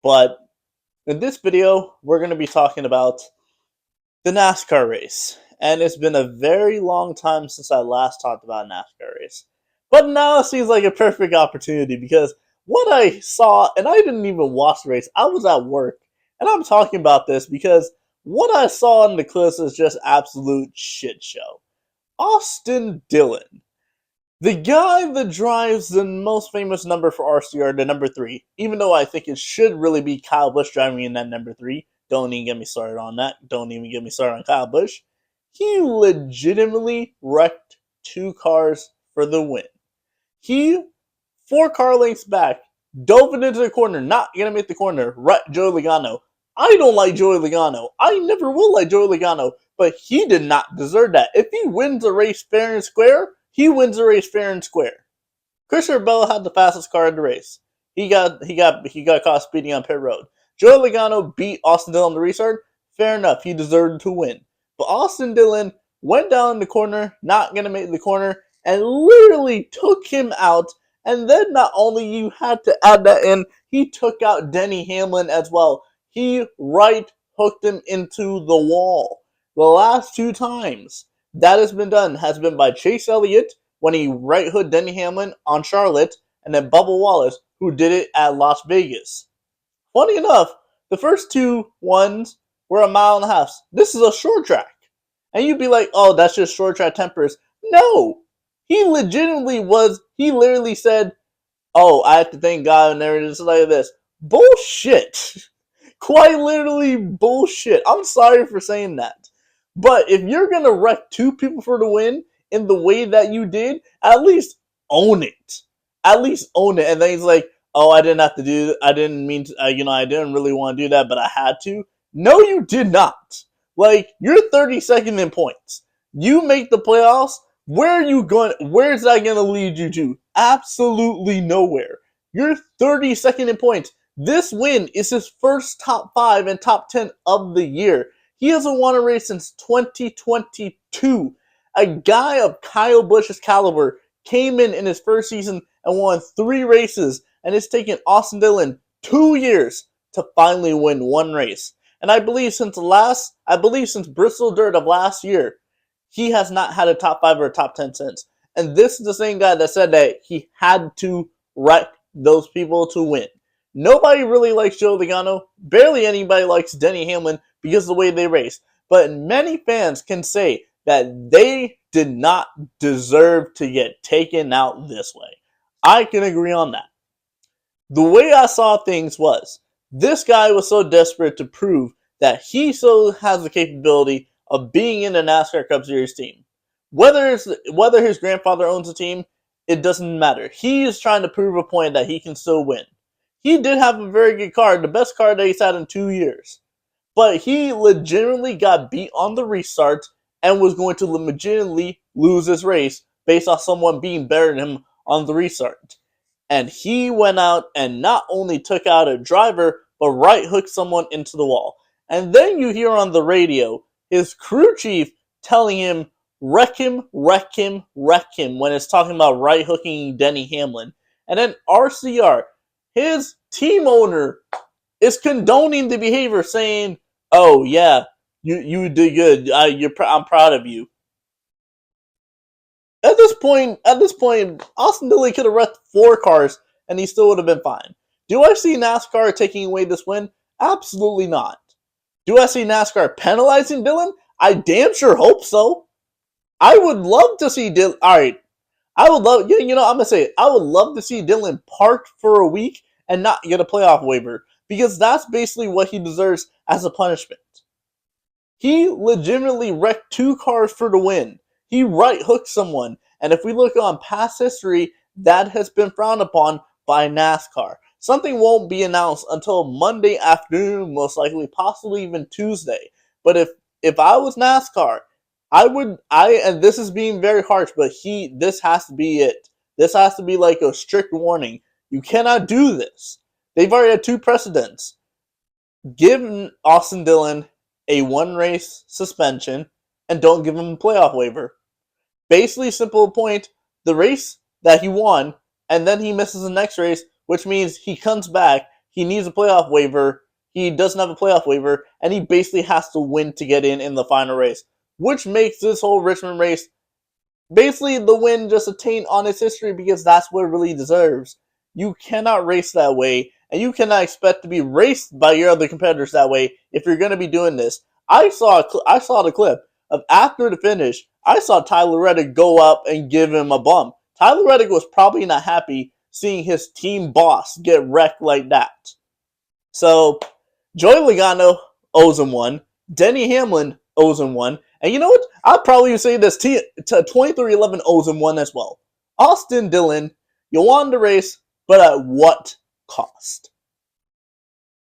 But in this video, we're going to be talking about the NASCAR race. And it's been a very long time since I last talked about a NASCAR race. But now it seems like a perfect opportunity because what I saw, and I didn't even watch the race, I was at work. And I'm talking about this because what I saw in the clips is just absolute shit show. Austin Dillon, the guy that drives the most famous number for RCR, the number 3, even though I think it should really be Kyle Busch driving in that number 3. Don't even get me started on that. Don't even get me started on Kyle Busch. He legitimately wrecked 2 cars for the win. He, 4 car lengths back, dove it into the corner, not going to make the corner, right, Joey Logano. I don't like Joey Logano. I never will like Joey Logano, but he did not deserve that. If he wins a race fair and square, he wins the race fair and square. Christopher Bell had the fastest car in the race. He got caught speeding on pit road. Joey Logano beat Austin Dillon in the restart. Fair enough, he deserved to win. But Austin Dillon went down the corner, not gonna make the corner, and literally took him out. And then not only you had to add that in, he took out Denny Hamlin as well. He right hooked him into the wall. The last 2 times that has been done has been by Chase Elliott when he right hooked Denny Hamlin on Charlotte, and then Bubba Wallace, who did it at Las Vegas. Funny enough, the first 2 ones were a mile and a half. This is a short track. And you'd be like, oh, that's just short track tempers. No! He literally said, oh, I have to thank God and everything like this. Bullshit. Quite literally bullshit. I'm sorry for saying that. But if you're going to wreck 2 people for the win in the way that you did, at least own it. At least own it. And then he's like, oh, I didn't have to do that. I didn't mean to, I didn't really want to do that, but I had to. No, you did not. Like, you're 32nd in points. You make the playoffs. Where are you going? Where's that going to lead you to? Absolutely nowhere. You're 32nd in points. This win is his first top 5 and top 10 of the year. He hasn't won a race since 2022. A guy of Kyle Busch's caliber came in his first season and won 3 races, and it's taken Austin Dillon 2 years to finally win 1 race. And I believe since Bristol Dirt of last year, he has not had a top 5 or a top 10 since. And this is the same guy that said that he had to wreck those people to win. Nobody really likes Joe Logano. Barely anybody likes Denny Hamlin because of the way they race. But many fans can say that they did not deserve to get taken out this way. I can agree on that. The way I saw things was, this guy was so desperate to prove that he so has the capability of being in the NASCAR Cup Series team. Whether his grandfather owns a team, it doesn't matter. He is trying to prove a point that he can still win. He did have a very good car, the best car that he's had in 2 years. But he legitimately got beat on the restart and was going to legitimately lose this race based on someone being better than him on the restart. And he went out and not only took out a driver, but right hooked someone into the wall. And then you hear on the radio his crew chief telling him, wreck him, wreck him, wreck him, when it's talking about right hooking Denny Hamlin. And then RCR, his team owner, is condoning the behavior, saying, oh yeah, you did good. I'm proud of you. At this point, Austin Dillon could have wrecked 4 cars and he still would have been fine. Do I see NASCAR taking away this win? Absolutely not. Do I see NASCAR penalizing Dillon? I damn sure hope so. I would love to see Dillon. Alright. I'm gonna say it. I would love to see Dillon parked for a week and not get a playoff waiver, because that's basically what he deserves as a punishment. He legitimately wrecked 2 cars for the win. He right hooked someone. And if we look on past history, that has been frowned upon by NASCAR. Something won't be announced until Monday afternoon, most likely, possibly even Tuesday. But if I was NASCAR, and this is being very harsh, but this has to be it. This has to be like a strict warning. You cannot do this. They've already had 2 precedents. Give Austin Dillon a 1-race suspension and don't give him a playoff waiver. Basically, simple point, the race that he won, and then he misses the next race, which means he comes back, he needs a playoff waiver. He doesn't have a playoff waiver, and he basically has to win to get in the final race, which makes this whole Richmond race basically the win just a taint on its history because that's what it really deserves. You cannot race that way, and you cannot expect to be raced by your other competitors that way if you're going to be doing this. I saw the clip of after the finish. I saw Tyler Reddick go up and give him a bump. Tyler Reddick was probably not happy seeing his team boss get wrecked like that. So Joey Logano owes him one. Denny Hamlin owes him one. And you know what? I'd probably say this 2311 owes him one as well. Austin Dillon, you won the race, but at what cost?